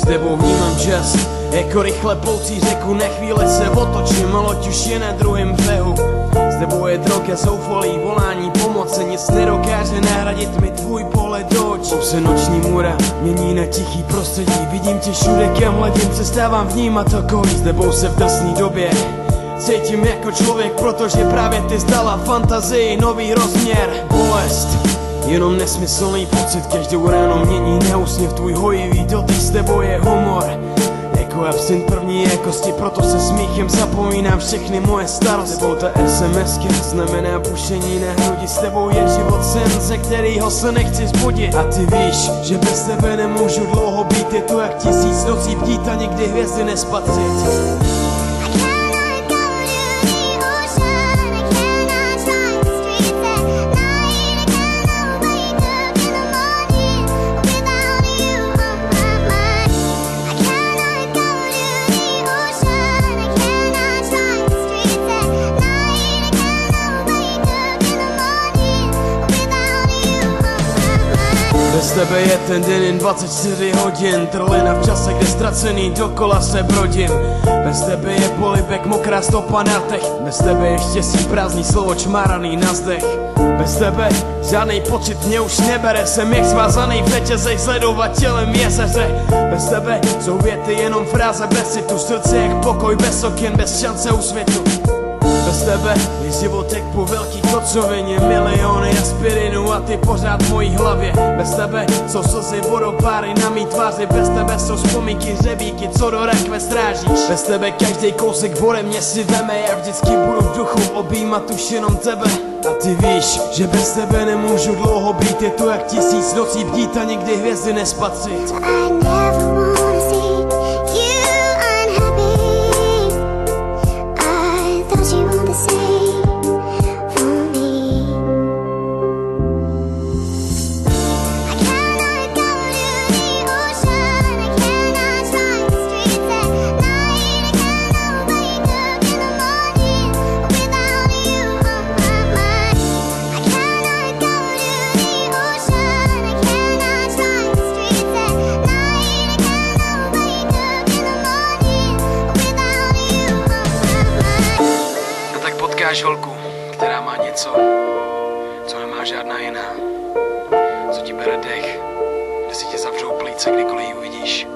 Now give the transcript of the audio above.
S tebou vnímám čas, jako rychle ploucí řeku. Na chvíli se otočím, loď už je na druhém břehu. S tebou je droga, zoufalý volání pomoci. Nic nedokáže nahradit mi tvůj pohled do očí. Se noční můra mění na tichý prostředí. Vidím tě všude, kam hledím, přestávám vnímat okolí. S tebou se v drsný době cítím jako člověk, protože právě ty zdala fantazii nový rozměr. Bolest, jenom nesmyslný pocit, každou ráno mění neúsměv. Tvůj hojivý dotyk, s tebou je humor jako absint první jakosti, proto se smíchem zapomínám všechny moje starosti. S tebou ta SMSka znamená pušení na hrudi. S tebou je život sen, ze kterýho se nechci zbudit. A ty víš, že bez tebe nemůžu dlouho být. Je to jak 1000 nocí bdít a nikdy hvězdy nespatřit. Bez tebe je ten den jen 24 hodin, trlina v čase, kde ztracený dokola se brodím. Bez tebe je polibek, mokrá stopa na těch. Bez tebe je štěstí, prázdný slovo čmáraný na zdech. Bez tebe žádnej pocit mě už nebere. Jsem jak svázaný v řetězech, sledovat tělem jezeře. Bez tebe jsou věty jenom fráze bez citu. Srdce jak pokoj bez okien, bez šance úsvitu. Bez tebe je životek po velký kocovině, miliony aspirinů a ty pořád v mojí hlavě. Bez tebe jsou slzy vodopáry na mý tváři. Bez tebe jsou vzpomínky řebíky, co do rakve strážíš. Bez tebe každý kousek ode mě si veme. Já vždycky budu v duchu objímat už jenom tebe. A ty víš, že bez tebe nemůžu dlouho být. Je to jak 1000 nocí bdít a nikdy hvězdy nespatřit. Potkáš holku, která má něco, co nemá žádná jiná, co ti bere dech, kde si tě zavřou plíce, kdykoliv ji uvidíš.